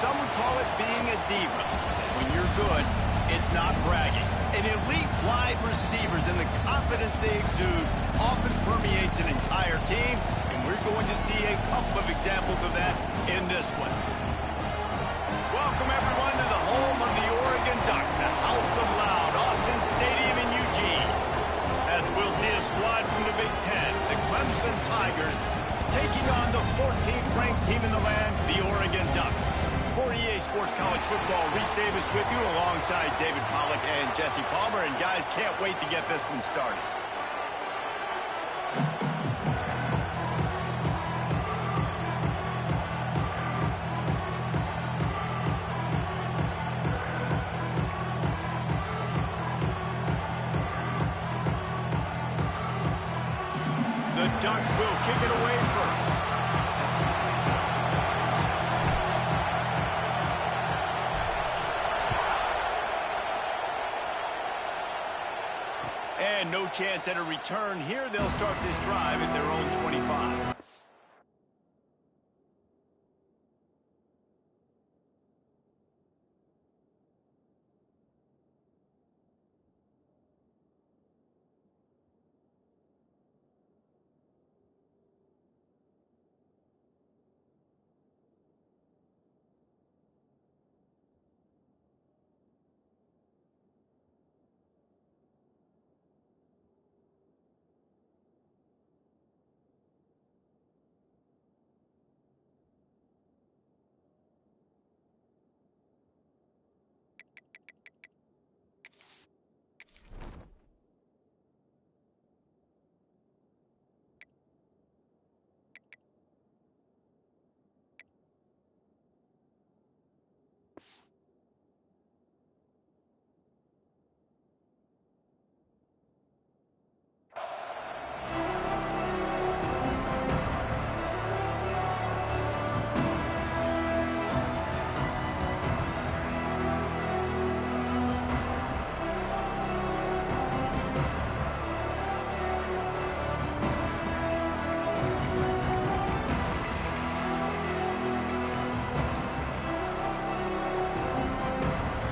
some would call it being a diva. When you're good, it's not bragging. And elite wide receivers and the confidence they exude often permeates an entire team, and we're going to see a couple of examples of that in this one. Welcome, everyone, to the home of the Oregon Ducks, the House of Loud, Autzen Stadium in Eugene. As we'll see a squad from the Big Ten, the Clemson Tigers, taking on the 14th-ranked team in the land, the Oregon Ducks. For EA Sports College Football, Reese Davis with you alongside David Pollack and Jesse Palmer. And guys, can't wait to get this one started. The Ducks will kick it away first. And no chance at a return here. They'll start this drive at their own 25.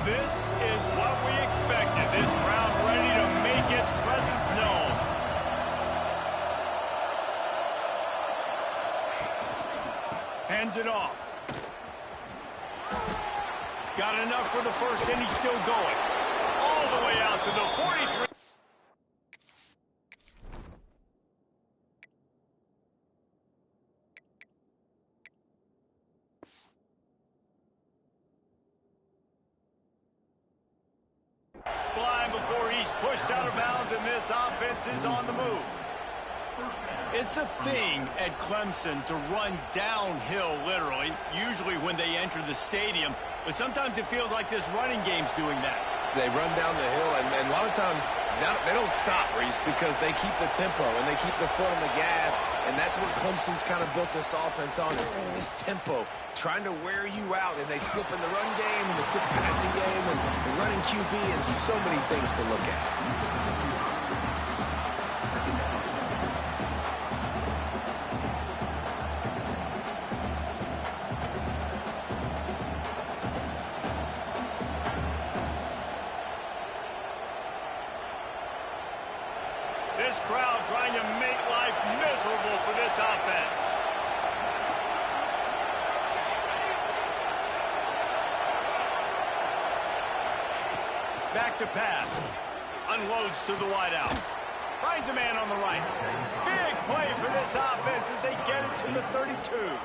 This is what we expected. This crowd ready to make its presence known. Hands it off. Got enough for the first, and he's still going. All the way out to the 43. Flying before he's pushed out of bounds, and this offense is on the move. It's a thing at Clemson to run downhill, literally, usually when they enter the stadium. But sometimes it feels like this running game's doing that. They run down the hill, and a lot of times they don't stop, Reese, because they keep the tempo and they keep the foot on the gas, and that's what Clemson's kind of built this offense on, is tempo, trying to wear you out, and they slip in the run game and the quick passing game and the running QB and so many things to look at. This crowd trying to make life miserable for this offense. Back to pass. Unloads to the wideout. Finds a man on the right. Big play for this offense as they get it to the 32.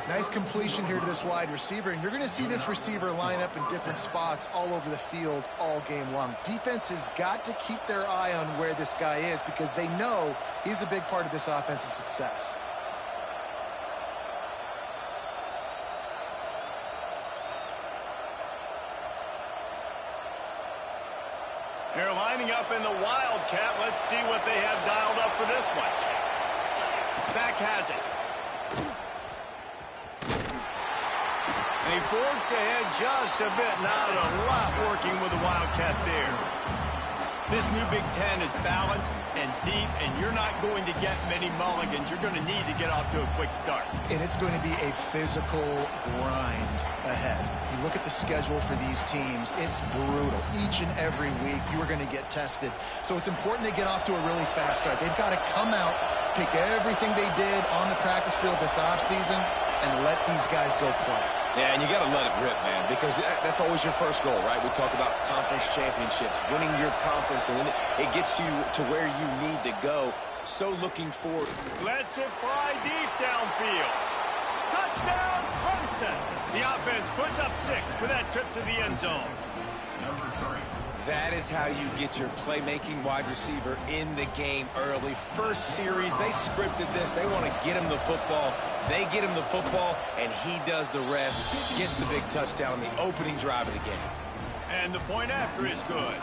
Nice completion here to this wide receiver, and you're going to see this receiver line up in different spots all over the field all game long. Defense has got to keep their eye on where this guy is because they know he's a big part of this offense's success. They're lining up in the Wildcat. Let's see what they have dialed up for this one. Back has it. They forced ahead just a bit. Not a lot working with the Wildcat there. This new Big Ten is balanced and deep, and you're not going to get many mulligans. You're going to need to get off to a quick start. And it's going to be a physical grind ahead. You look at the schedule for these teams, it's brutal. Each and every week, you are going to get tested. So it's important they get off to a really fast start. They've got to come out, pick everything they did on the practice field this offseason, and let these guys go play. Yeah, and you got to let it rip, man, because that's always your first goal, right? We talk about conference championships, winning your conference, and then it gets you to where you need to go. So looking forward. Lets it fly deep downfield. Touchdown, Clemson. The offense puts up 6 with that trip to the end zone. Number 3. That is how you get your playmaking wide receiver in the game early. First series, they scripted this. They want to get him the football. They get him the football, and he does the rest. Gets the big touchdown on the opening drive of the game. And the point after is good.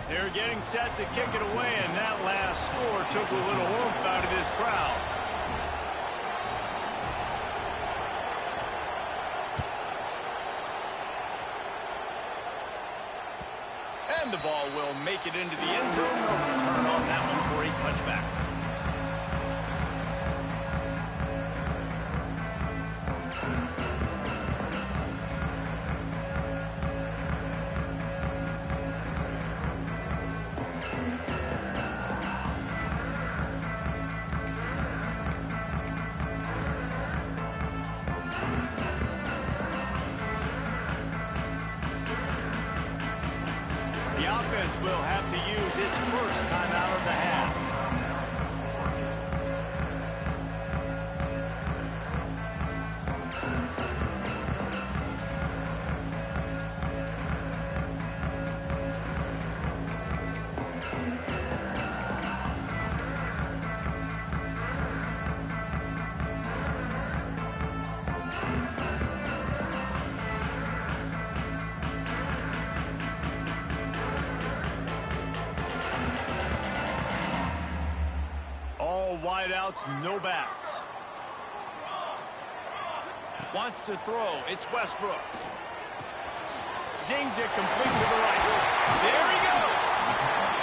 They're getting set to kick it away, and that last score took a little oomph out of this crowd. And the ball will make it into the end zone. No return on that one for a touchback. The offense will have to use its first timeout of the half. Wideouts, no backs. Wants to throw. It's Westbrook. Zings it complete to the right. There he goes.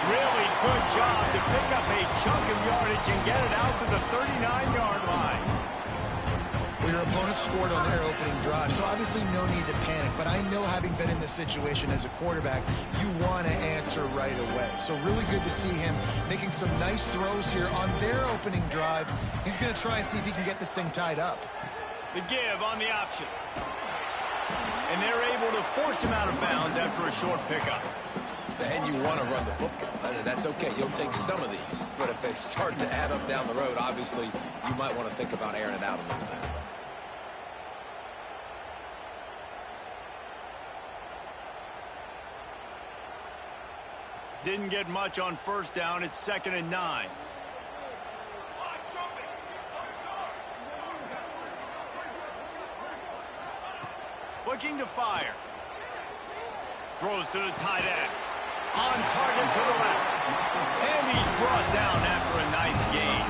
Really good job to pick up a chunk of yardage and get it out to the 39-yard line. Well, your opponent scored on their opening drive, so obviously no need to panic. But I know, having been in this situation as a quarterback, you want to answer right away. So really good to see him making some nice throws here on their opening drive. He's going to try and see if he can get this thing tied up. The give on the option. And they're able to force him out of bounds after a short pickup. And you want to run the football. That's okay. You'll take some of these. But if they start to add up down the road, obviously, you might want to think about airing it out a little bit. Didn't get much on first down. It's 2nd and 9. Looking to fire. Throws to the tight end. On target to the left. And he's brought down after a nice gain.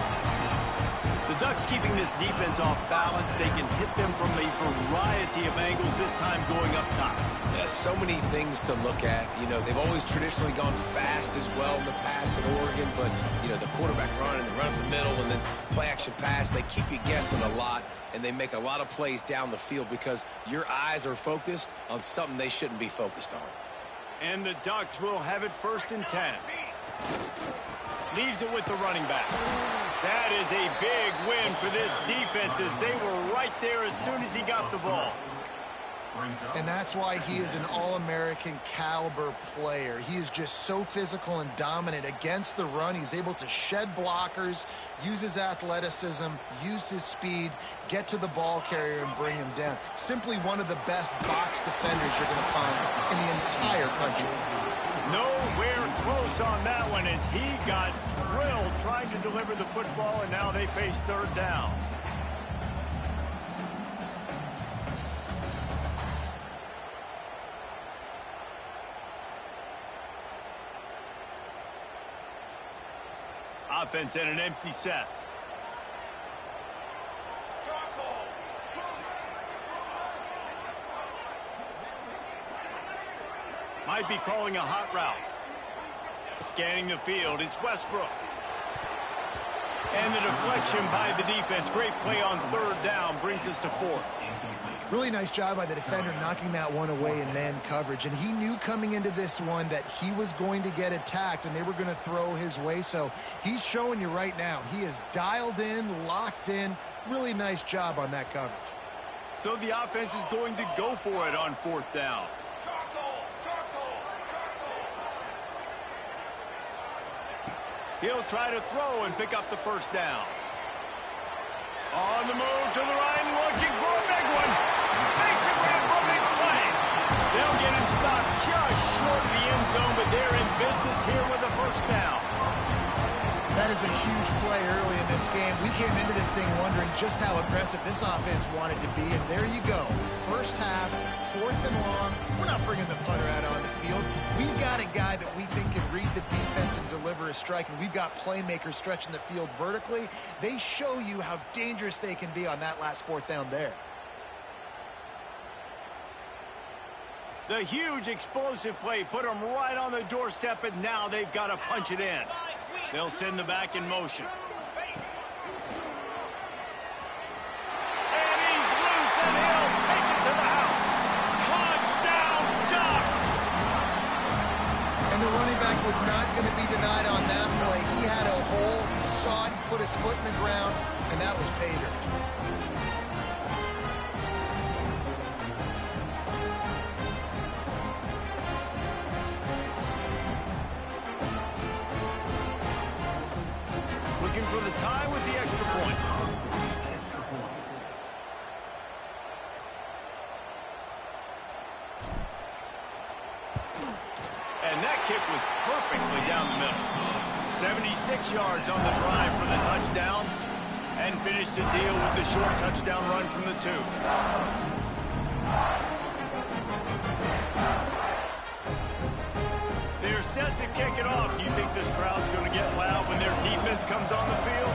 The Ducks keeping this defense off balance. They can hit them from a variety of angles, this time going up top. Yeah, so many things to look at. You know, they've always traditionally gone fast as well in the pass in Oregon, but, you know, the quarterback run and the run up the middle and then play action pass, they keep you guessing a lot, and they make a lot of plays down the field because your eyes are focused on something they shouldn't be focused on. And the Ducks will have it 1st and 10. Leaves it with the running back. That is a big win for this defense, as they were right there as soon as he got the ball. And that's why he is an All-American caliber player. He is just so physical and dominant against the run. He's able to shed blockers, use his athleticism, use his speed, get to the ball carrier and bring him down. Simply one of the best box defenders you're going to find in the entire country. Nowhere close on that one, as he got drilled trying to deliver the football, and now they face 3rd down. Offense in an empty set. Might be calling a hot route. Scanning the field, it's Westbrook. And the deflection by the defense. Great play on third down brings us to fourth. Really nice job by the defender knocking that one away in man coverage. And he knew coming into this one that he was going to get attacked and they were going to throw his way. So he's showing you right now. He is dialed in, locked in. Really nice job on that coverage. So the offense is going to go for it on fourth down. He'll try to throw and pick up the first down. On the move to the right, looking for a big one. Makes a grab for a big play. They'll get him stopped just short of the end zone, but they're in business here with a first down. That is a huge play early in this game. We came into this thing wondering just how aggressive this offense wanted to be, and there you go. First half, 4th and long. We're not bringing the punter out on the field. We've got a guy that we think can read the defense and deliver a strike, and we've got playmakers stretching the field vertically. They show you how dangerous they can be on that last 4th down there. The huge explosive play put them right on the doorstep, and now they've got to punch it in. They'll send the back in motion. And he's loose, and he'll take it to the house. Touchdown, Ducks! And the running back was not going to be denied on that play. He had a hole. He saw it. He put his foot in the ground, and that was pay dirt. For the tie with the extra point. And that kick was perfectly down the middle. 76 yards on the drive for the touchdown. And finished the deal with the short touchdown run from the 2. They're set to kick it off. Do you think this crowd's going to get loud when their defense comes on the field?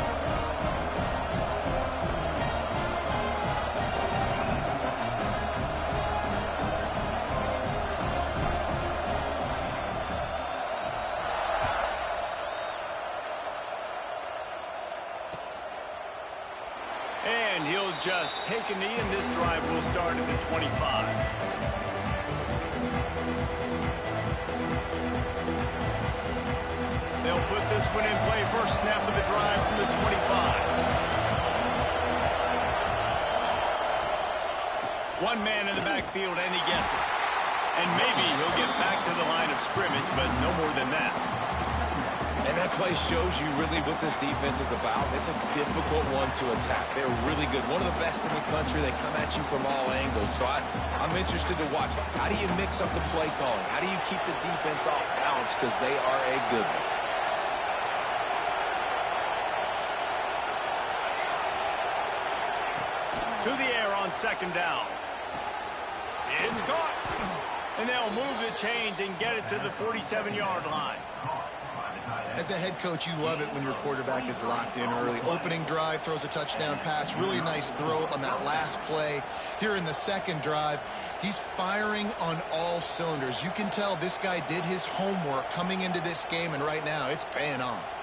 And he'll just take a knee, and this drive will start at the 25. They'll put this one in play. First snap of the drive from the 25. One man in the backfield, and he gets it. And maybe he'll get back to the line of scrimmage, but no more than that. And that play shows you really what this defense is about. It's a difficult one to attack. They're really good. One of the best in the country. They come at you from all angles. So I'm interested to watch. How do you mix up the play calling? How do you keep the defense off balance? Because they are a good one. To the air on second down. It's caught. And they'll move the chains and get it to the 47-yard line. As a head coach, you love it when your quarterback is locked in early. Opening drive, throws a touchdown pass. Really nice throw on that last play. Here in the second drive, he's firing on all cylinders. You can tell this guy did his homework coming into this game, and right now it's paying off.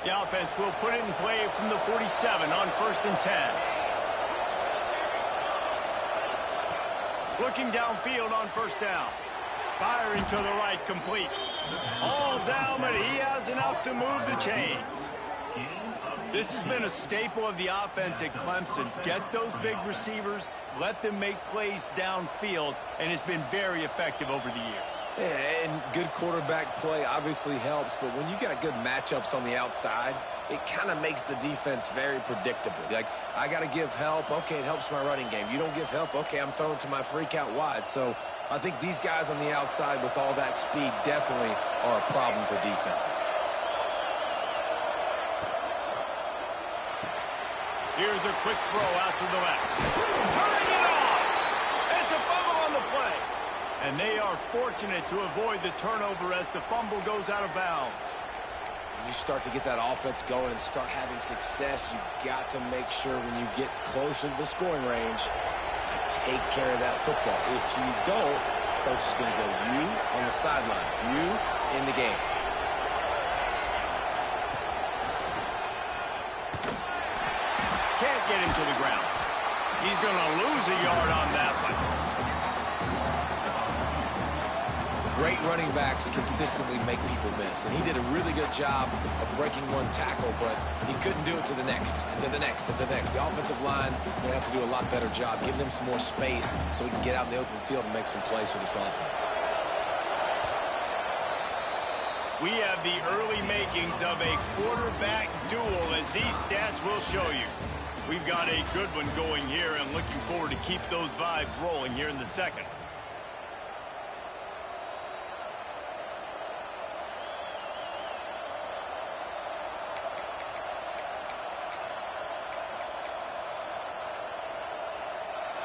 The offense will put it in play from the 47 on 1st and 10. Looking downfield on first down. Firing to the right, complete. All down, but he has enough to move the chains. This has been a staple of the offense at Clemson. Get those big receivers, let them make plays downfield, and it's been very effective over the years. Yeah, and good quarterback play obviously helps, but when you got good matchups on the outside, it kind of makes the defense very predictable. Like, I got to give help. Okay, it helps my running game. You don't give help. Okay, I'm throwing to my freak out wide. So I think these guys on the outside with all that speed definitely are a problem for defenses. Here's a quick throw out to the left. Turning it on! It's a fumble on the play. fortunate to avoid the turnover as the fumble goes out of bounds. When you start to get that offense going and start having success, you've got to make sure when you get closer to the scoring range, you take care of that football. If you don't, coach is going to go you on the sideline, you in the game. Can't get him to the ground. He's going to lose a yard on that one. Great running backs consistently make people miss, and he did a really good job of breaking one tackle, but he couldn't do it to the next, and to the next, and to the next. The offensive line will have to do a lot better job, giving them some more space so we can get out in the open field and make some plays for this offense. We have the early makings of a quarterback duel, as these stats will show you. We've got a good one going here, and looking forward to keep those vibes rolling here in the second.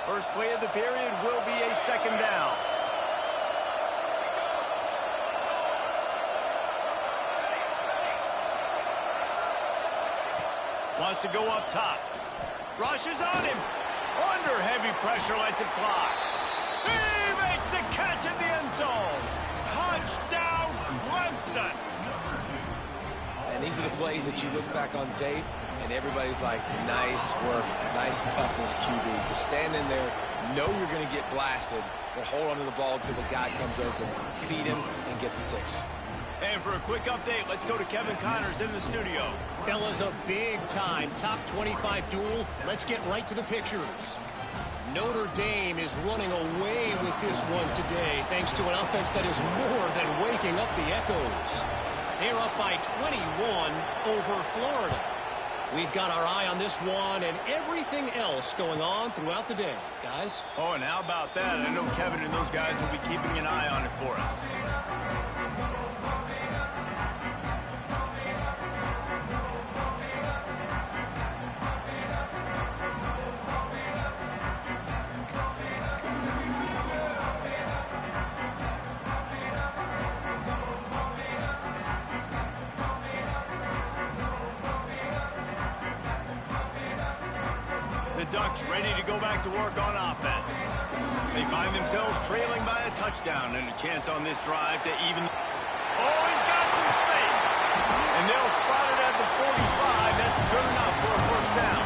First play of the period will be a second down. Wants to go up top. Rushes on him. Under heavy pressure, lets it fly. He makes the catch in the end zone. Touchdown, Clemson. And these are the plays that you look back on tape, and everybody's like, nice work, nice toughness, QB. To stand in there, know you're going to get blasted, but hold on to the ball until the guy comes open, feed him, and get the 6. And for a quick update, let's go to Kevin Connors in the studio. Fellas, a big-time top 25 duel. Let's get right to the pictures. Notre Dame is running away with this one today, thanks to an offense that is more than waking up the echoes. They're up by 21 over Florida. We've got our eye on this one and everything else going on throughout the day, guys. Oh, and how about that? I know Kevin and those guys will be keeping an eye on it for us. The Ducks ready to go back to work on offense. They find themselves trailing by a touchdown and a chance on this drive to even... Oh, he's got some space. And they'll spot it at the 45. That's good enough for a first down.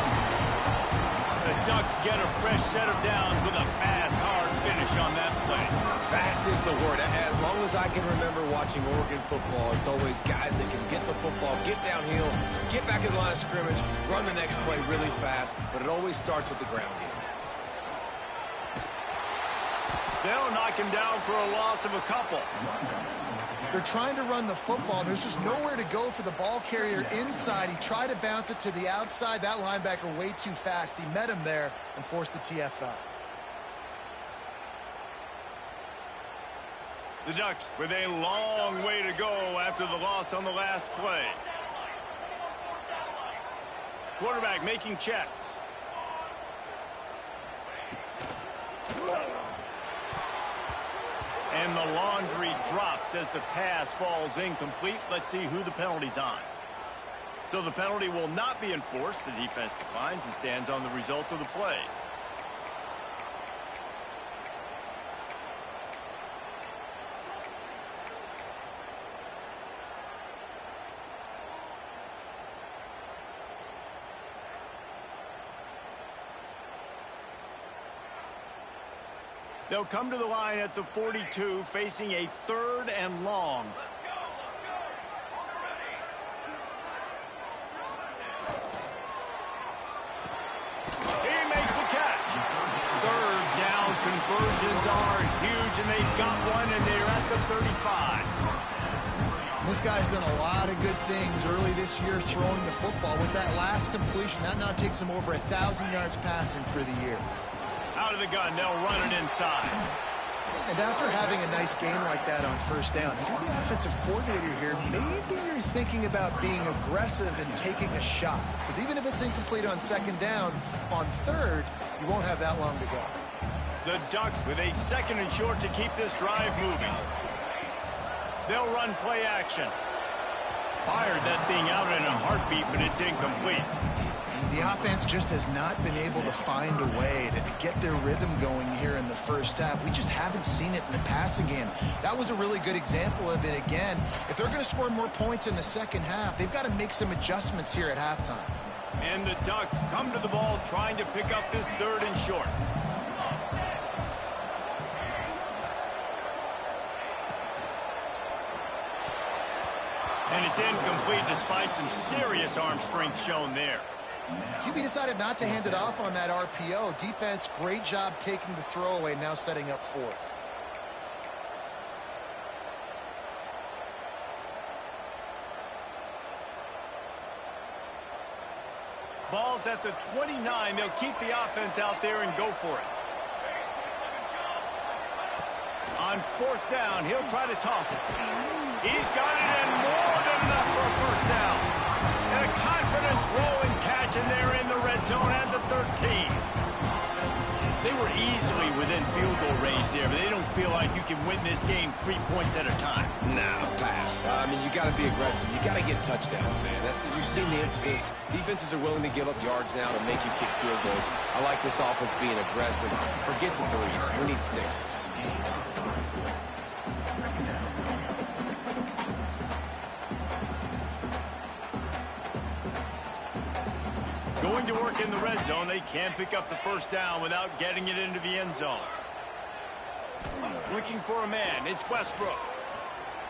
The Ducks get a fresh set of downs with a fast, hard finish on that play. Fast is the word. As long as I can remember watching Oregon football, it's always guys that can get the football, get downhill, get back in the line of scrimmage, run the next play really fast, but it always starts with the ground game. They'll knock him down for a loss of a couple. They're trying to run the football. There's just nowhere to go for the ball carrier inside. He tried to bounce it to the outside. That linebacker way too fast. He met him there and forced the TFL. The Ducks with a long way to go after the loss on the last play. Quarterback making checks. And the laundry drops as the pass falls incomplete. Let's see who the penalty's on. So the penalty will not be enforced. The defense declines and stands on the result of the play. They'll come to the line at the 42, facing a 3rd and long. He makes a catch. 3rd down conversions are huge, and they've got one, and they're at the 35. This guy's done a lot of good things early this year throwing the football. With that last completion, that now takes him over 1,000 yards passing for the year. Out of the gun, they'll run it inside. And after having a nice game like that on first down, if you're the offensive coordinator here, maybe you're thinking about being aggressive and taking a shot. Because even if it's incomplete on 2nd down, on 3rd, you won't have that long to go. The Ducks with a 2nd and short to keep this drive moving. They'll run play action. Fired that thing out in a heartbeat, but it's incomplete. The offense just has not been able to find a way to get their rhythm going here in the first half. We just haven't seen it in the passing game. That was a really good example of it again. If they're going to score more points in the second half, they've got to make some adjustments here at halftime. And the Ducks come to the ball trying to pick up this 3rd and short. And it's incomplete despite some serious arm strength shown there. QB decided not to hand it off on that RPO. Defense, great job taking the throwaway, now setting up 4th. Ball's at the 29. They'll keep the offense out there and go for it. On 4th down, he'll try to toss it. He's got it in, more than enough for a 1st down. And a confident throw and catch, and they're in the red zone at the 13. They were easily within field goal range there, but they don't feel like you can win this game 3 points at a time. Nah, pass. I mean, you got to be aggressive. You got to get touchdowns, man. You've seen the emphasis. Defenses are willing to give up yards now to make you kick field goals. I like this offense being aggressive. Forget the 3s. We need 6s. Going to work in the red zone. They can't pick up the 1st down without getting it into the end zone. Looking for a man. It's Westbrook.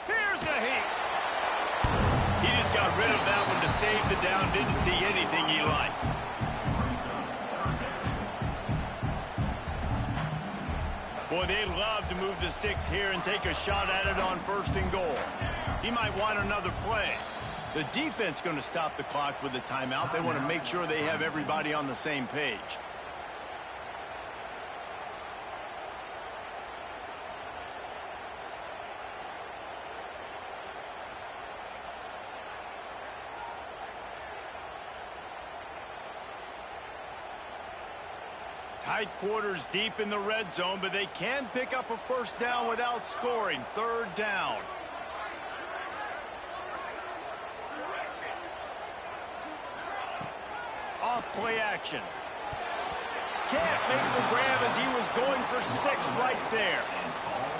Here's a heat. He just got rid of that one to save the down. Didn't see anything he liked. Boy, they love to move the sticks here and take a shot at it on 1st and goal. He might want another play. The defense going to stop the clock with a timeout. They want to make sure they have everybody on the same page. Tight quarters deep in the red zone, but they can pick up a 1st down without scoring. 3rd down. Off play action. Can't make the grab as he was going for 6 right there.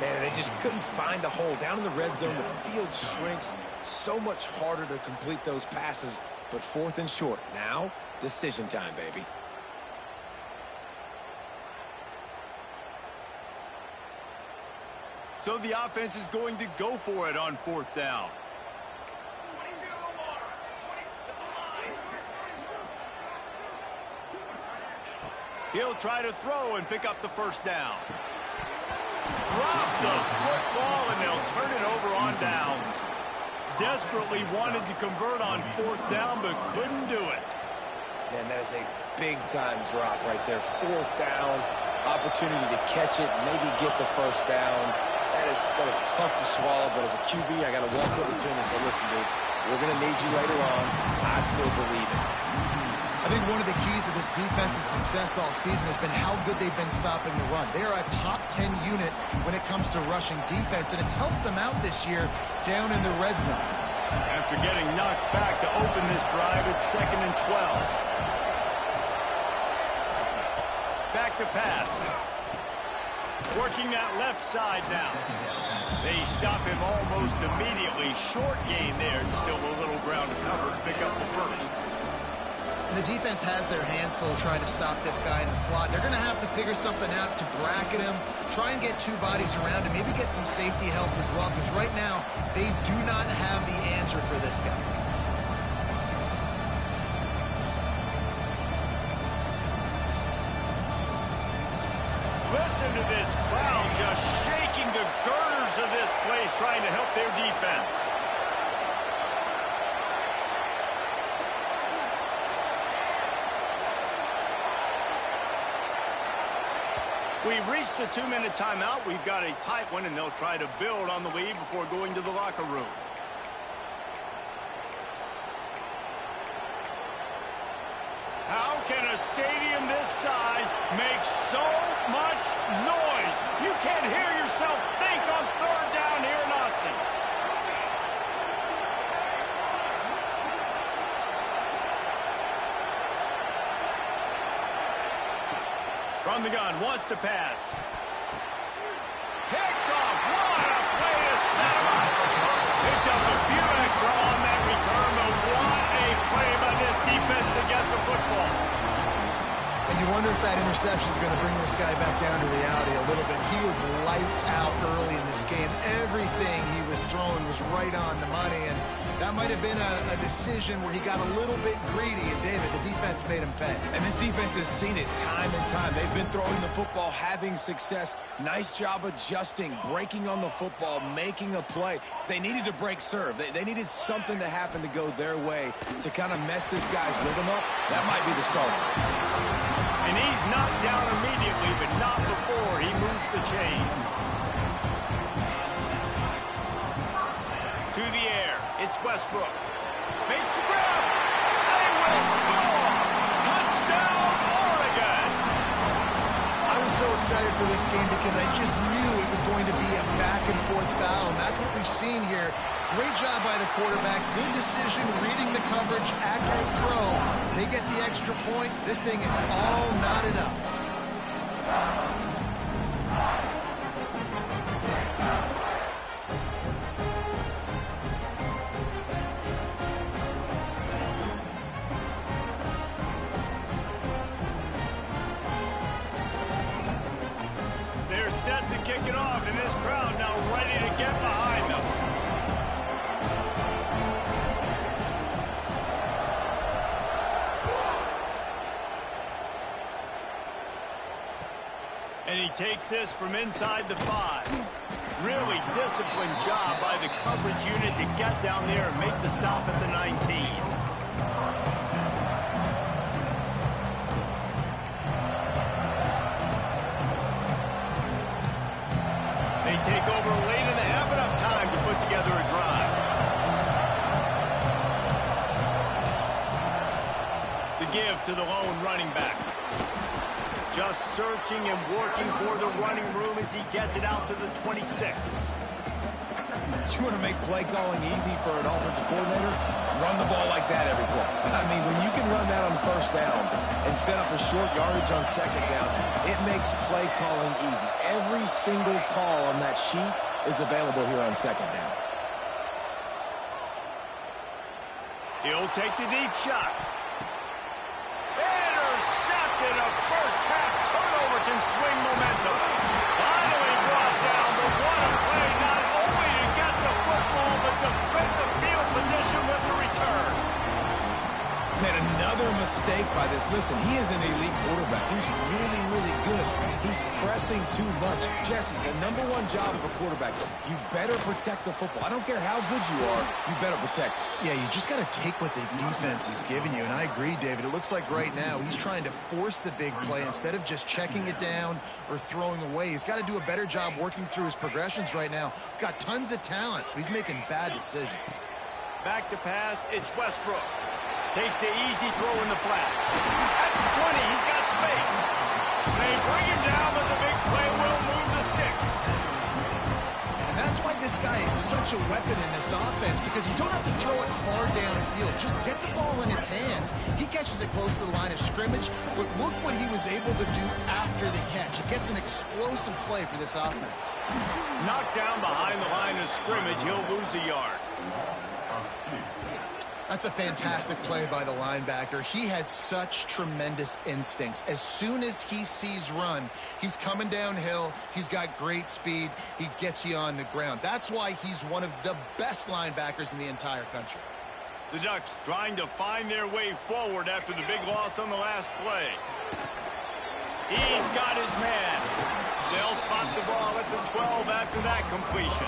Man, they just couldn't find a hole. Down in the red zone, the field shrinks. So much harder to complete those passes. But 4th and short. Now, decision time, baby. So the offense is going to go for it on 4th down. He'll try to throw and pick up the 1st down. Drop the football, and they'll turn it over on downs. Desperately wanted to convert on 4th down, but couldn't do it. Man, that is a big-time drop right there. 4th down, opportunity to catch it, maybe get the 1st down. That is tough to swallow, but as a QB, I got to walk over to him and say, listen, dude, we're going to need you later on. I still believe it. I think one of the keys to this defense's success all season has been how good they've been stopping the run. They are a top 10 unit when it comes to rushing defense, and it's helped them out this year down in the red zone. After getting knocked back to open this drive, it's 2nd and 12. Back to pass. Working that left side now. They stop him almost immediately. Short gain there. Still a little ground to cover to pick up the 1st. And the defense has their hands full trying to stop this guy in the slot. They're going to have to figure something out to bracket him, try and get 2 bodies around him, maybe get some safety help as well, because right now they do not have the answer for this guy. Listen to this crowd just shaking the girders of this place, trying to help their defense. We've reached the 2-minute timeout. We've got a tight one, and they'll try to build on the lead before going to the locker room. How can a stadium this size make so much noise. You can't hear yourself think on third down here in Austin. From the gun, wants to pass. Picked off. What a play to set him up. Picked up a few extra on that return, but what a play by this defense to get the football. And you wonder if that interception is going to bring this guy back down to reality a little bit. He was lights out early in this game. Everything he was throwing was right on the money, and that might have been a decision where he got a little bit greedy, and David, the defense made him pay. And this defense has seen it time and time. They've been throwing the football, having success. Nice job adjusting, breaking on the football, making a play. They needed to break serve. They needed something to happen to go their way to kind of mess this guy's rhythm up. That might be the starter. And he's knocked down immediately, but not before he moves the chains. To the air, it's Westbrook. Makes the grab. They will score. Touchdown, Oregon. I was so excited for this game because I just knew it was going to be a back-and-forth battle, and that's what we've seen here. Great job by the quarterback. Good decision, reading the coverage, accurate throw. They get the extra point. This thing is all knotted up. They're set to kick it off, and this crowd now ready to get behind them. And he takes this from inside the 5. Really disciplined job by the coverage unit to get down there and make the stop at the 19. They take over late and have enough time to put together a drive. The give to the lone running back. Just searching and working for the running room as he gets it out to the 26. You want to make play calling easy for an offensive coordinator? Run the ball like that every play. I mean, when you can run that on first down and set up a short yardage on second down, it makes play calling easy. Every single call on that sheet is available here on second down. He'll take the deep shot. Intercepted. A first-half turnover can swing momentum. Finally brought down, but what a play, not only to get the football, but to fit the field position with the return. Man, another mistake by this. Listen, he is an elite quarterback. He's really, really good. He's pressing too much. Jesse, the #1 job of a quarterback, you better protect the football. I don't care how good you are, you better protect it. Yeah, you just got to take what the defense is giving you, and I agree, David. It looks like right now he's trying to force the big play instead of just checking it down or throwing away. He's got to do a better job working through his progressions right now. He's got tons of talent, but he's making bad decisions. Back to pass, it's Westbrook. Takes the easy throw in the flat. At the 20, he's got space. They bring him down, but the big play will move the sticks. And that's why this guy is such a weapon in this offense, because you don't have to throw it far downfield. Just get the ball in his hands. He catches it close to the line of scrimmage, but look what he was able to do after the catch. He gets an explosive play for this offense. Knocked down behind the line of scrimmage, he'll lose a yard. That's a fantastic play by the linebacker. He has such tremendous instincts. As soon as he sees run, he's coming downhill. He's got great speed. He gets you on the ground. That's why he's one of the best linebackers in the entire country. The Ducks trying to find their way forward after the big loss on the last play. He's got his man. They'll spot the ball at the 12 after that completion.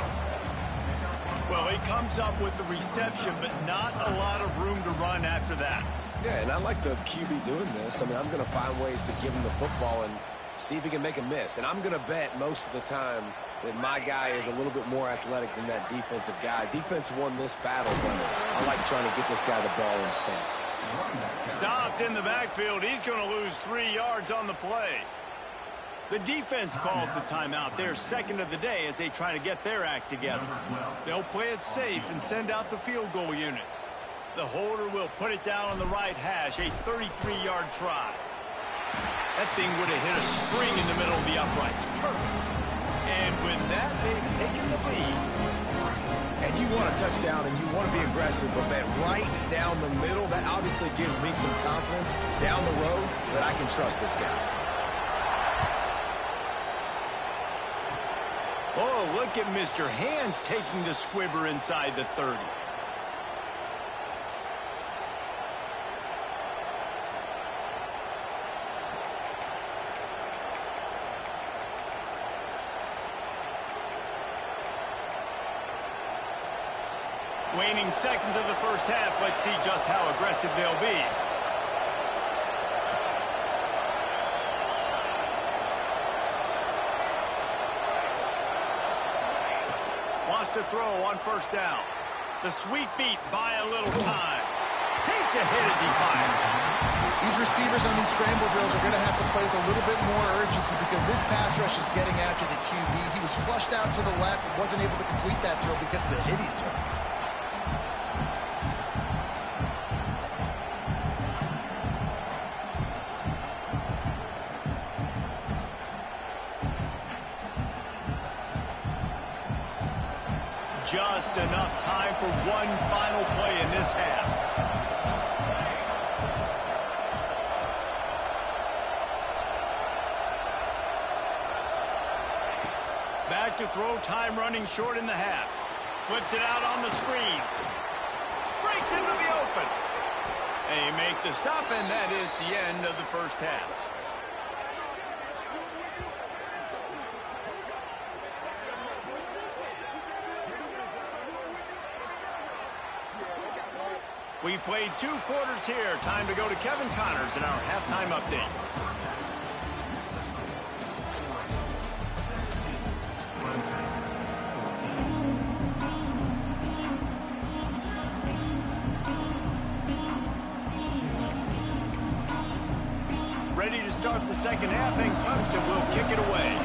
Well, he comes up with the reception, but not a lot of room to run after that. Yeah, and I like the QB doing this. I mean, I'm going to find ways to give him the football and see if he can make a miss. And I'm going to bet most of the time that my guy is a little bit more athletic than that defensive guy. Defense won this battle, but I like trying to get this guy the ball in space. Stopped in the backfield. He's going to lose 3 yards on the play. The defense calls the timeout, their second of the day, as they try to get their act together. They'll play it safe and send out the field goal unit. The holder will put it down on the right hash, a 33-yard try. That thing would have hit a string in the middle of the uprights. Perfect. And with that, they've taken the lead. And you want a touchdown and you want to be aggressive, but man, right down the middle, that obviously gives me some confidence down the road that I can trust this guy. Oh, look at Mr. Hands taking the squibber inside the 30. Waning seconds of the first half. Let's see just how aggressive they'll be. Lost a throw on first down. The sweet feet buy a little time. Takes a hit as he fires. These receivers on these scramble drills are going to have to play with a little bit more urgency because this pass rush is getting after the QB. He was flushed out to the left and wasn't able to complete that throw because of the hit he took. Just enough time for one final play in this half. Back to throw, time running short in the half. Flips it out on the screen. Breaks into the open. They make the stop, and that is the end of the first half. We've played 2 quarters here. Time to go to Kevin Connors in our halftime update. Ready to start the second half, and Clemson will kick it away.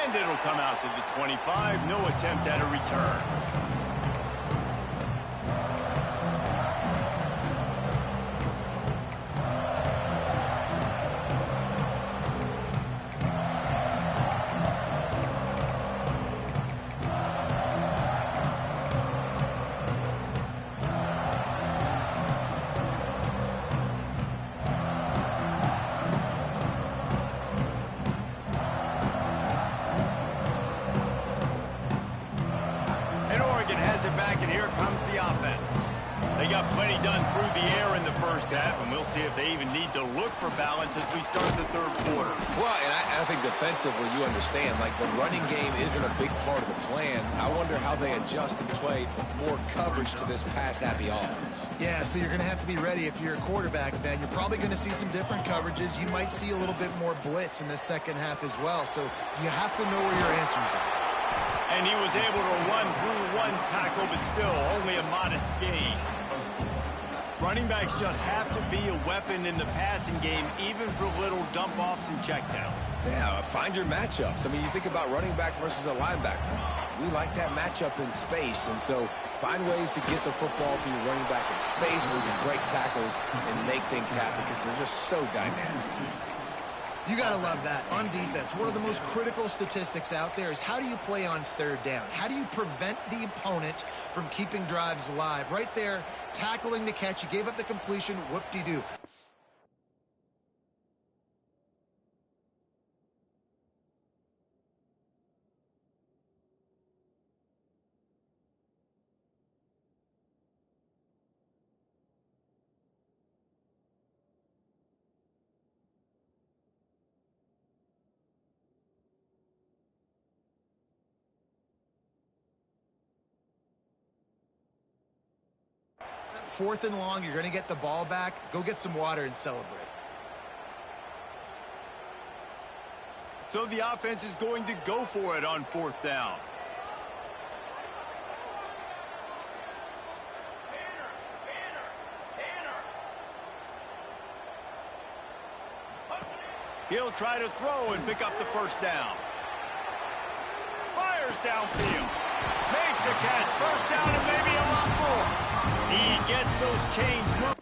And it'll come out to the 25. No attempt at a return. They even need to look for balance as we start the third quarter. Well, and I think defensively, you understand, like the running game isn't a big part of the plan. I wonder how they adjust and play more coverage to this pass-happy offense. Yeah, so you're going to have to be ready if you're a quarterback, Ben. You're probably going to see some different coverages. You might see a little bit more blitz in the second half as well, so you have to know where your answers are. And he was able to run through one tackle, but still only a modest gain. Running backs just have to be a weapon in the passing game, even for little dump-offs and checkdowns. Yeah, find your matchups. I mean, you think about running back versus a linebacker. We like that matchup in space, and so find ways to get the football to your running back in space where you can break tackles and make things happen because they're just so dynamic. You got to love that. On defense, one of the most critical statistics out there is how do you play on third down? How do you prevent the opponent from keeping drives alive? Right there, tackling the catch. You gave up the completion. Whoop-de-doo. Fourth and long, you're going to get the ball back. Go get some water and celebrate. So the offense is going to go for it on fourth down. He'll try to throw and pick up the first down. Fires downfield. Makes a catch. First down and maybe a lot more. He gets those chains moving.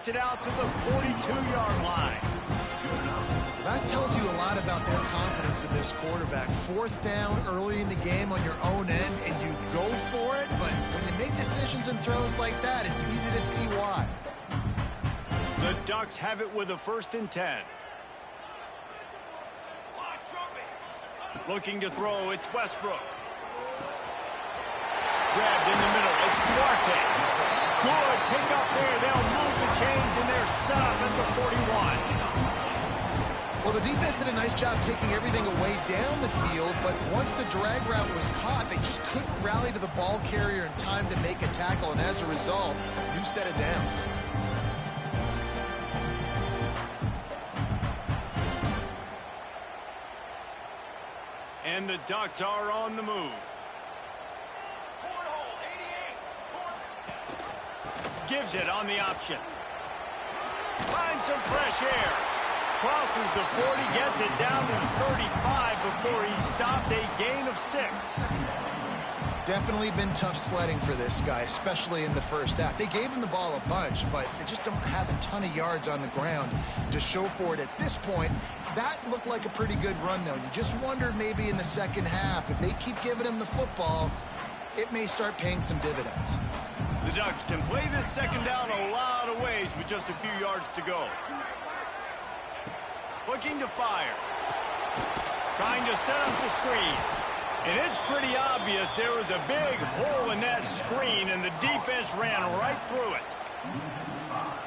It out to the 42-yard line. That tells you a lot about their confidence in this quarterback. Fourth down early in the game on your own end, and you go for it, but when you make decisions and throws like that, it's easy to see why. The Ducks have it with a 1st and 10. Looking to throw, it's Westbrook. Grabbed in the middle, it's Duarte. Good pick up there. They'll move the chains, and they're set up at the 41. Well, the defense did a nice job taking everything away down the field, but once the drag route was caught, they just couldn't rally to the ball carrier in time to make a tackle, and as a result, new set of downs. And the Ducks are on the move. Gives it on the option. Finds some fresh air. Crosses the 40, gets it down to the 35 before he stopped, a gain of 6. Definitely been tough sledding for this guy, especially in the first half. They gave him the ball a bunch, but they just don't have a ton of yards on the ground to show for it at this point. That looked like a pretty good run, though. You just wonder maybe in the second half, if they keep giving him the football, it may start paying some dividends. The Ducks can play this second down a lot of ways with just a few yards to go. Looking to fire. Trying to set up the screen. And it's pretty obvious there was a big hole in that screen, and the defense ran right through it.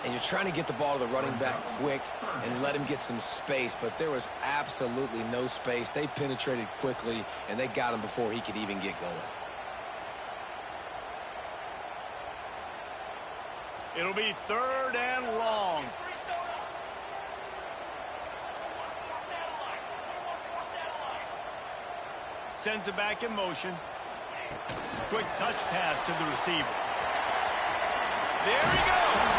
And you're trying to get the ball to the running back quick and let him get some space, but there was absolutely no space. They penetrated quickly, and they got him before he could even get going. It'll be 3rd and long. Sends it back in motion. Quick touch pass to the receiver. There he goes.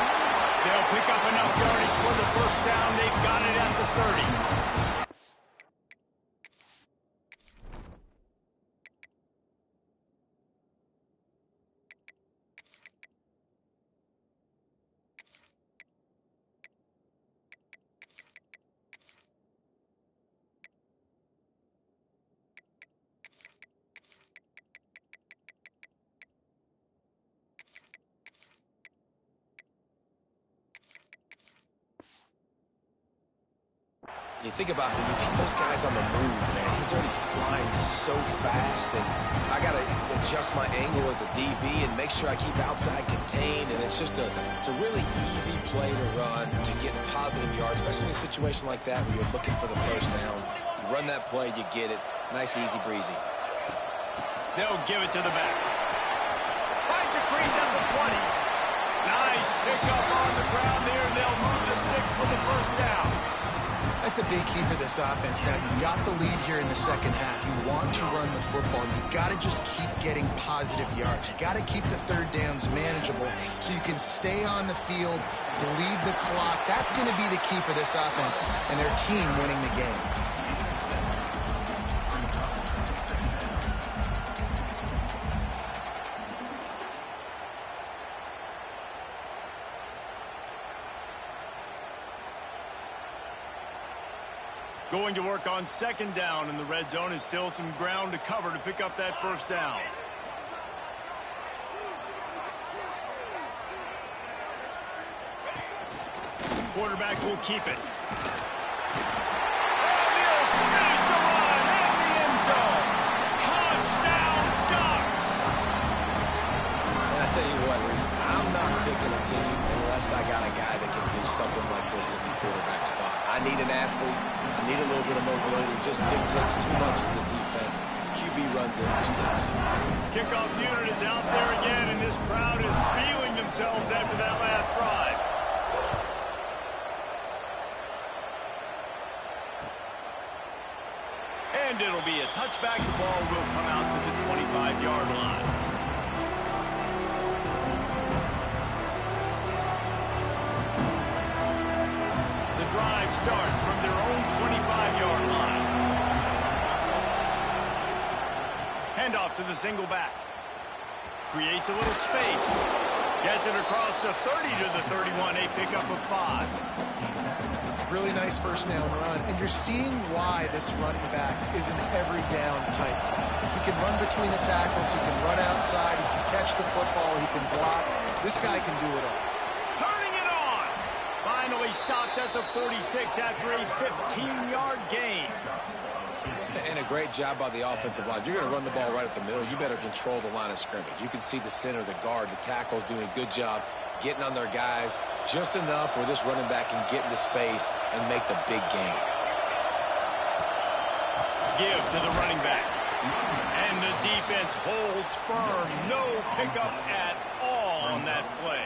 They'll pick up enough yardage for the first down. They've got it at the 30. You think about when you hit those guys on the move, man, he's already flying so fast, and I got to adjust my angle as a DB and make sure I keep outside contained, and it's a really easy play to run to get positive yards, especially in a situation like that where you're looking for the first down. You run that play, you get it. Nice, easy, breezy. They'll give it to the back. Finds a crease at the 20. Nice pickup on the ground there, and they'll move the sticks for the first down. That's a big key for this offense. Now, you've got the lead here in the second half. You want to run the football. You've got to just keep getting positive yards. You've got to keep the third downs manageable so you can stay on the field, bleed the clock. That's going to be the key for this offense and their team winning the game. Going to work on second down in the red zone, and still some ground to cover to pick up that first down. Quarterback will keep it. And he'll finish the run at the end zone. Touchdown, Ducks! And I tell you what, Reese, I'm not picking a team unless I got a need a little bit of mobility. Just dictates too much to the defense. QB runs in for 6. Kickoff unit is out there again, and this crowd is feeling themselves after that last drive. And it'll be a touchback. The ball will come out to the 25-yard line. The drive starts from their own 25-yard line. Handoff to the single back. Creates a little space. Gets it across the 30 to the 31. A pickup of 5. Really nice first down run, and you're seeing why this running back is an every down type. He can run between the tackles, he can run outside, he can catch the football, he can block. This guy can do it all. Turning it on. Finally stopped at the 46 after a 15-yard gain. And a great job by the offensive line. You're going to run the ball right up the middle. You better control the line of scrimmage. You can see the center, the guard, the tackles doing a good job getting on their guys just enough where this running back can get into space and make the big gain. Give to the running back. And the defense holds firm. No pickup at all on that play.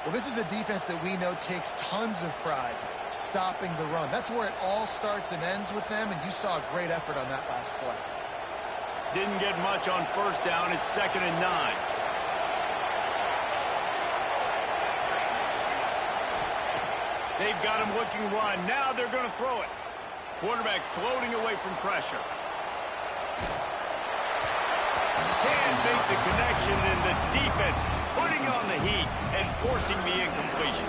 Well, this is a defense that we know takes tons of pride stopping the run. That's where it all starts and ends with them, and you saw a great effort on that last play. Didn't get much on first down. It's 2nd and 9. They've got him looking run. Now they're going to throw it. Quarterback floating away from pressure. Can't make the connection, and the defense putting on the heat and forcing the incompletion.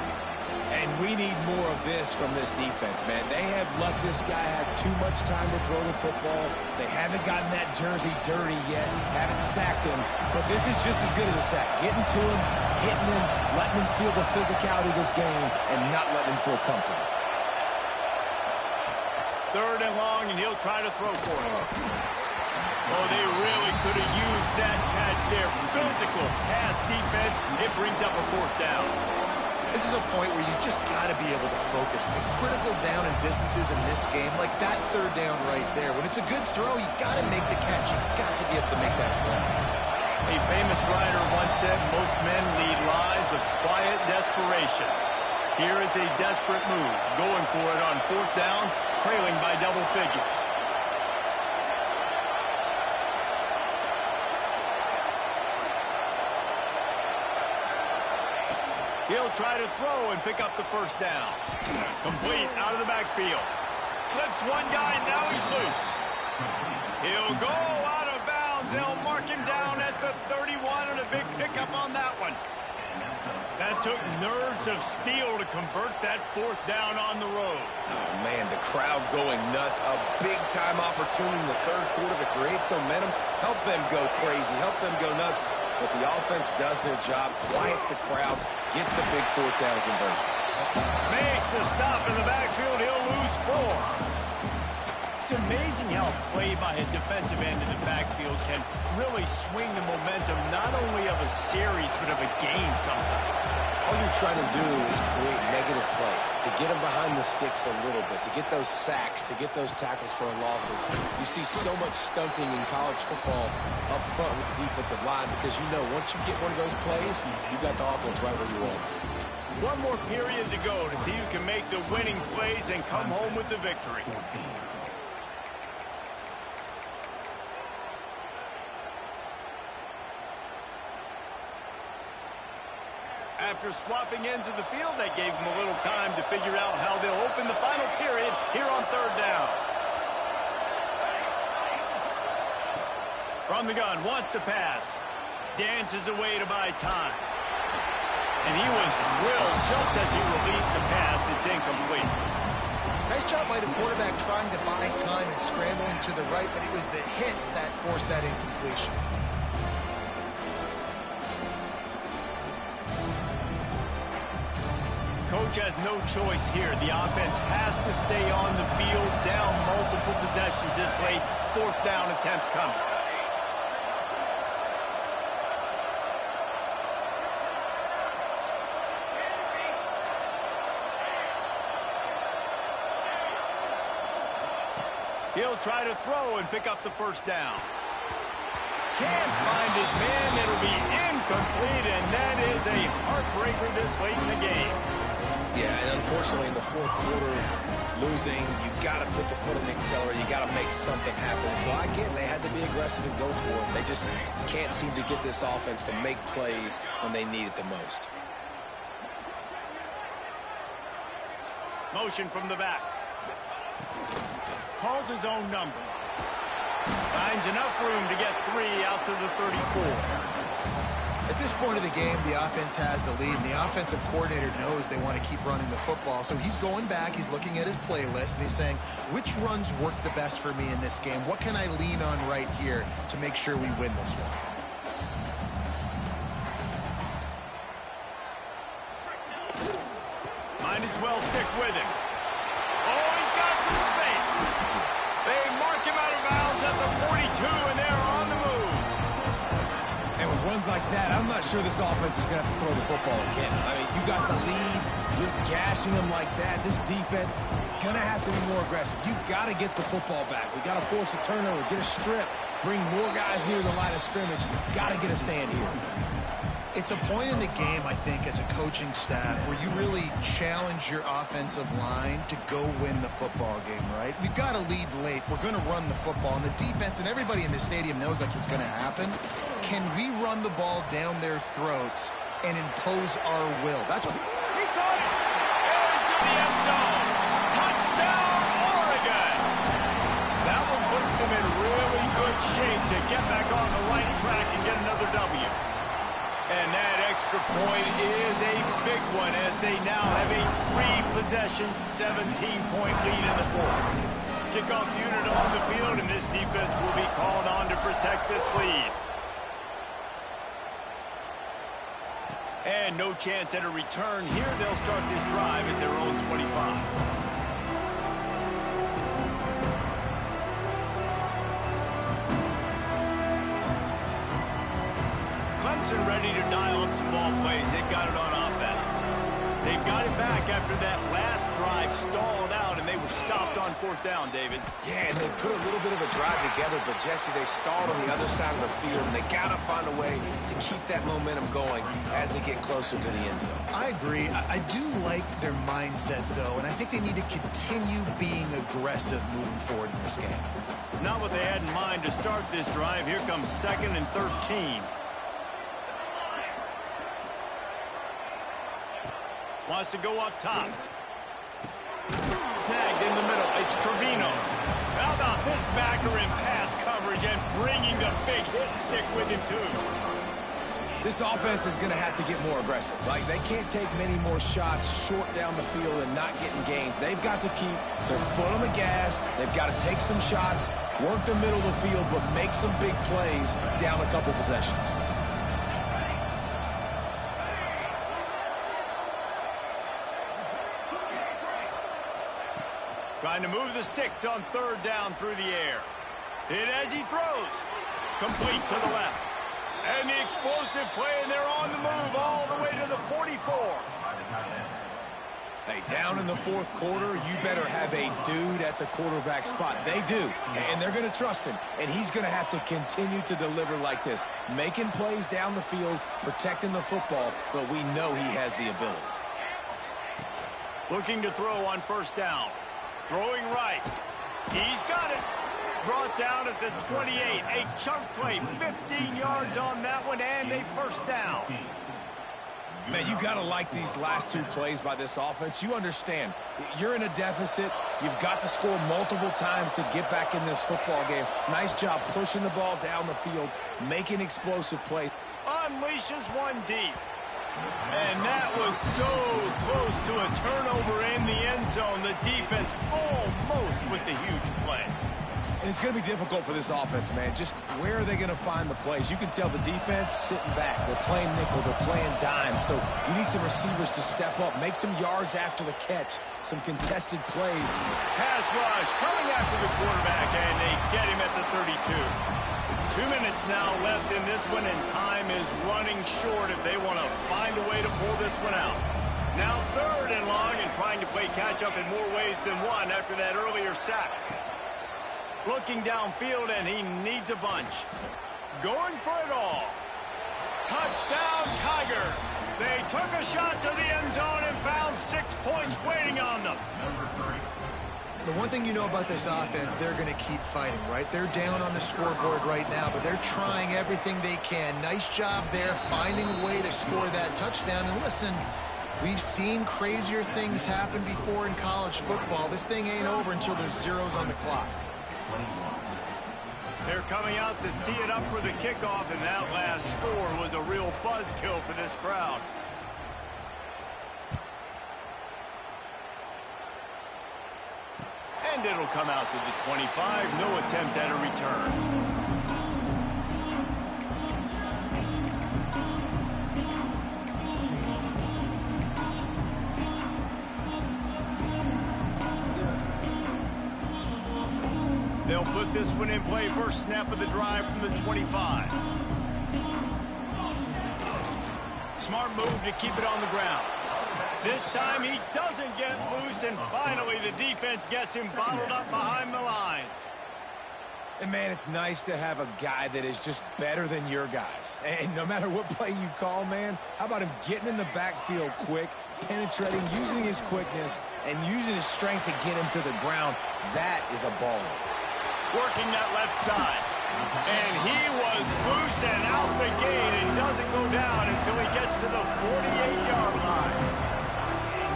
And we need more of this from this defense, man. They have let this guy have too much time to throw the football. They haven't gotten that jersey dirty yet, haven't sacked him. But this is just as good as a sack. Getting to him, hitting him, letting him feel the physicality of this game, and not letting him feel comfortable. 3rd and long, and he'll try to throw for it. Oh, they really could have used that catch there. Physical pass defense. It brings up a 4th down. This is a point where you just got to be able to focus. The critical down and distances in this game, like that 3rd down right there. When it's a good throw, you got to make the catch. You got to be able to make that play. A famous writer once said, most men lead lives of quiet desperation. Here is a desperate move, going for it on 4th down, trailing by double figures. He'll try to throw and pick up the 1st down. Complete out of the backfield. Slips one guy, now he's loose. He'll go out of bounds. They'll mark him down at the 31, and a big pickup on that one. That took nerves of steel to convert that 4th down on the road. Oh, man, the crowd going nuts. A big-time opportunity in the 3rd quarter to create some momentum. Help them go crazy. Help them go nuts. But the offense does their job, quiets the crowd, gets the big 4th down conversion. Makes a stop in the backfield. He'll lose 4. It's amazing how a play by a defensive end in the backfield can really swing the momentum not only of a series but of a game sometimes. All you're trying to do is create negative plays, to get them behind the sticks a little bit, to get those sacks, to get those tackles for losses. You see so much stunting in college football up front with the defensive line because you know once you get one of those plays, you got the offense right where you want. One more period to go to see who can make the winning plays and come home with the victory. After swapping ends of the field, that gave them a little time to figure out how they'll open the final period here on 3rd down. From the gun, wants to pass. Dances away to buy time. And he was drilled just as he released the pass. It's incomplete. Nice job by the quarterback trying to buy time and scrambling to the right, but it was the hit that forced that incompletion. Coach has no choice here. The offense has to stay on the field, down multiple possessions this late. 4th down attempt coming. He'll try to throw and pick up the first down. Can't find his man. It'll be incomplete, and that is a heartbreaker this late in the game. Yeah, and unfortunately in the fourth quarter, losing, you got to put the foot on the accelerator. You got to make something happen. So I get they had to be aggressive and go for it. They just can't seem to get this offense to make plays when they need it the most. Motion from the back. Calls his own number. Finds enough room to get 3 out to the 34. At this point of the game, the offense has the lead, and the offensive coordinator knows they want to keep running the football. So he's going back, he's looking at his playlist, and he's saying, which runs work the best for me in this game? What can I lean on right here to make sure we win this one? Might as well stick with him. Oh, he's got some space. They mark him out of bounds at the 42, and they're on the move. And with runs like that, I'm not sure this offense is going to have to throw the football again. I mean, you got the lead. You're gashing them like that. This defense is going to have to be more aggressive. You've got to get the football back. We've got to force a turnover, get a strip, bring more guys near the line of scrimmage. Got to get a stand here. It's a point in the game, I think, as a coaching staff where you really challenge your offensive line to go win the football game, right? We've got to lead late. We're going to run the football. And the defense and everybody in the stadium knows that's what's going to happen. Can we run the ball down their throats and impose our will? That's what... He caught it! Into the end zone! Touchdown, Oregon! That one puts them in really good shape to get back on the right track and get another W. And that extra point is a big one as they now have a 3-possession, 17-point lead in the fourth. Kickoff unit on the field, and this defense will be called on to protect this lead. And no chance at a return here. They'll start this drive at their own 25. Clemson ready to dial up some ball plays. They've got it on offense. They've got it back after that last drive stalled out, and they were stopped on 4th down, David. Yeah, and they put a little bit of a drive together, but, Jesse, they stalled on the other side of the field, and they got to find a way to keep that momentum going as they get closer to the end zone. I agree. I do like their mindset, though, and I think they need to continue being aggressive moving forward in this game. Not what they had in mind to start this drive. Here comes 2nd and 13. Wants to go up top. Snagged in the middle. It's Trevino. How about this backer in pass coverage and bringing the big hit stick with him, too? This offense is going to have to get more aggressive. Like, they can't take many more shots short down the field and not getting gains. They've got to keep their foot on the gas. They've got to take some shots, work the middle of the field, but make some big plays down a couple possessions. Trying to move the sticks on 3rd down through the air. Hit as he throws. Complete to the left. And the explosive play, and they're on the move all the way to the 44. Hey, down in the 4th quarter, you better have a dude at the quarterback spot. They do, and they're going to trust him. And he's going to have to continue to deliver like this, making plays down the field, protecting the football, but we know he has the ability. Looking to throw on 1st down. Throwing right. He's got it. Brought down at the 28. A chunk play. 15 yards on that one, and a 1st down. Man, you got to like these last 2 plays by this offense. You understand. You're in a deficit. You've got to score multiple times to get back in this football game. Nice job pushing the ball down the field, making explosive plays. Unleashes one deep. And that was so close to a turnover in the end zone. The defense almost with the huge play. And it's going to be difficult for this offense, man. Just where are they going to find the plays? You can tell the defense sitting back. They're playing nickel. They're playing dime. So you need some receivers to step up, make some yards after the catch, some contested plays. Pass rush coming after the quarterback, and they get him at the 32. 2 minutes now left in this one, and time is running short if they want to find a way to pull this one out. Now 3rd and long, and trying to play catch-up in more ways than one after that earlier sack. Looking downfield, and he needs a bunch. Going for it all. Touchdown, Tigers. They took a shot to the end zone and found 6 points waiting on them. The one thing you know about this offense, they're going to keep fighting, right? They're down on the scoreboard right now, but they're trying everything they can. Nice job there, finding a way to score that touchdown. And listen, we've seen crazier things happen before in college football. This thing ain't over until there's zeros on the clock. They're coming out to tee it up for the kickoff, and that last score was a real buzzkill for this crowd. And it'll come out to the 25. No attempt at a return. They'll put this one in play. First snap of the drive from the 25. Smart move to keep it on the ground. This time he doesn't get loose, and finally the defense gets him bottled up behind the line. And, man, it's nice to have a guy that is just better than your guys. And no matter what play you call, man, how about him getting in the backfield quick, penetrating, using his quickness, and using his strength to get him to the ground. That is a baller. Working that left side. And he was loose and out the gate and doesn't go down until he gets to the 48-yard line.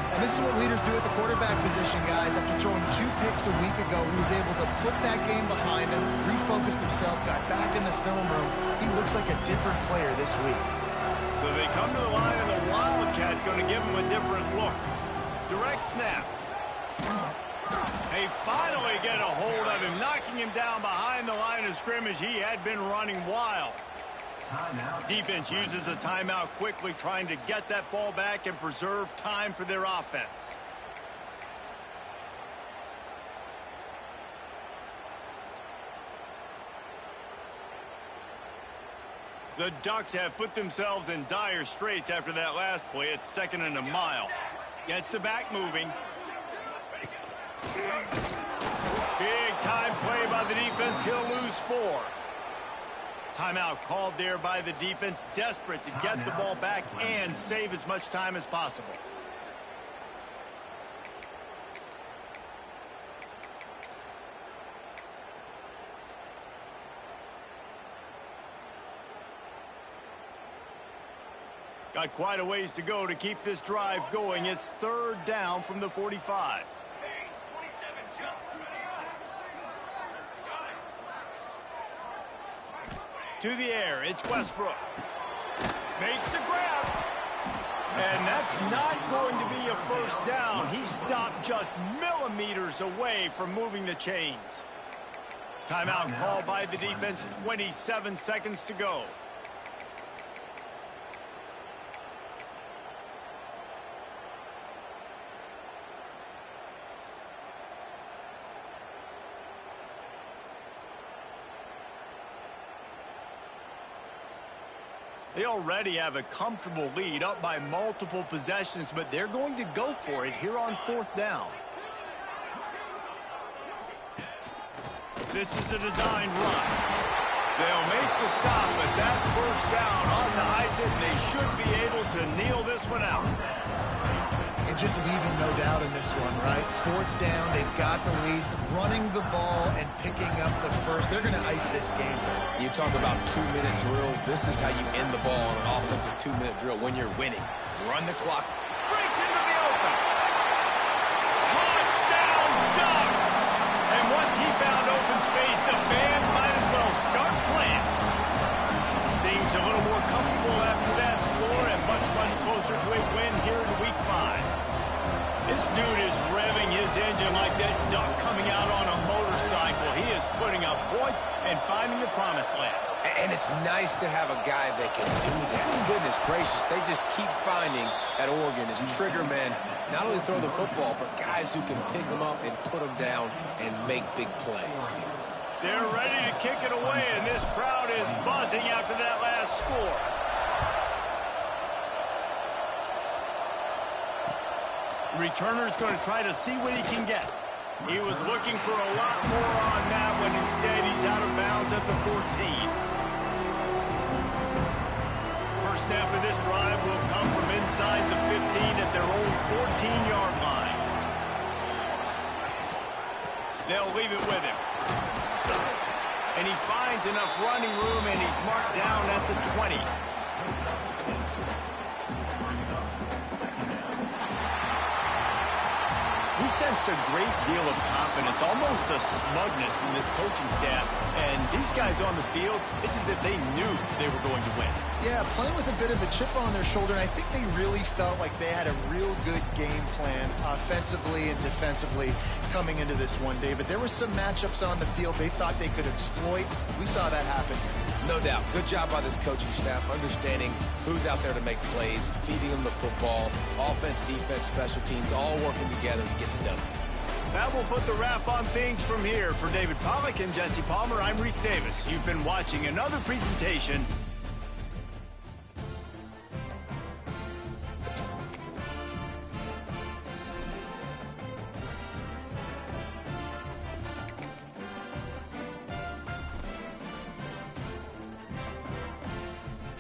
And this is what leaders do at the quarterback position, guys. After throwing 2 picks a week ago, he was able to put that game behind him, refocused himself, got back in the film room. He looks like a different player this week. So they come to the line, and the Wildcat going to give him a different look. Direct snap. They finally get a hold of him, knocking him down behind the line of scrimmage. He had been running wild. Defense uses a timeout quickly, trying to get that ball back and preserve time for their offense. The Ducks have put themselves in dire straits after that last play. It's 2nd and a mile. Gets the back moving. Big time play by the defense. He'll lose 4. Timeout called there by the defense, desperate to get the ball back and save as much time as possible. Got quite a ways to go to keep this drive going. It's 3rd down from the 45. To the air, it's Westbrook. Makes the grab. And that's not going to be a first down. He stopped just millimeters away from moving the chains. Timeout called by the defense, 27 seconds to go. They already have a comfortable lead, up by multiple possessions, but they're going to go for it here on 4th down. This is a designed run. They'll make the stop, but that first down ought to ice it, and they should be able to kneel this one out. And just leaving no doubt in this one, right? 4th down, they've got the lead, running the ball and picking up the first. They're going to ice this game. You talk about 2-minute drills. This is how you end the ball on an offensive 2-minute drill when you're winning. Run the clock. Breaks into the open. Touchdown, Ducks! And once he found open space, the band might as well start playing. Things a little more comfortable after that score and much, much closer to a win here in Week 5. This dude is revving his engine like that duck coming out on a motorcycle. He is putting up points and finding the promised land. And it's nice to have a guy that can do that. Goodness gracious, they just keep finding at Oregon as trigger men, not only throw the football, but guys who can pick them up and put them down and make big plays. They're ready to kick it away, and this crowd is buzzing after that last score. Returner's going to try to see what he can get. He was looking for a lot more on that one. Instead, he's out of bounds at the 14. First snap of this drive will come from inside the 15 at their own 14-yard line. They'll leave it with him. And he finds enough running room, and he's marked down at the 20. We sensed a great deal of confidence, almost a smugness from this coaching staff. And these guys on the field, it's as if they knew they were going to win. Yeah, playing with a bit of a chip on their shoulder, and I think they really felt like they had a real good game plan offensively and defensively coming into this one, David. There were some matchups on the field they thought they could exploit. We saw that happen. No doubt. Good job by this coaching staff, understanding who's out there to make plays, feeding them the football, offense, defense, special teams, all working together to get the W. That will put the wrap on things from here. For David Pollack and Jesse Palmer, I'm Reese Davis. You've been watching another presentation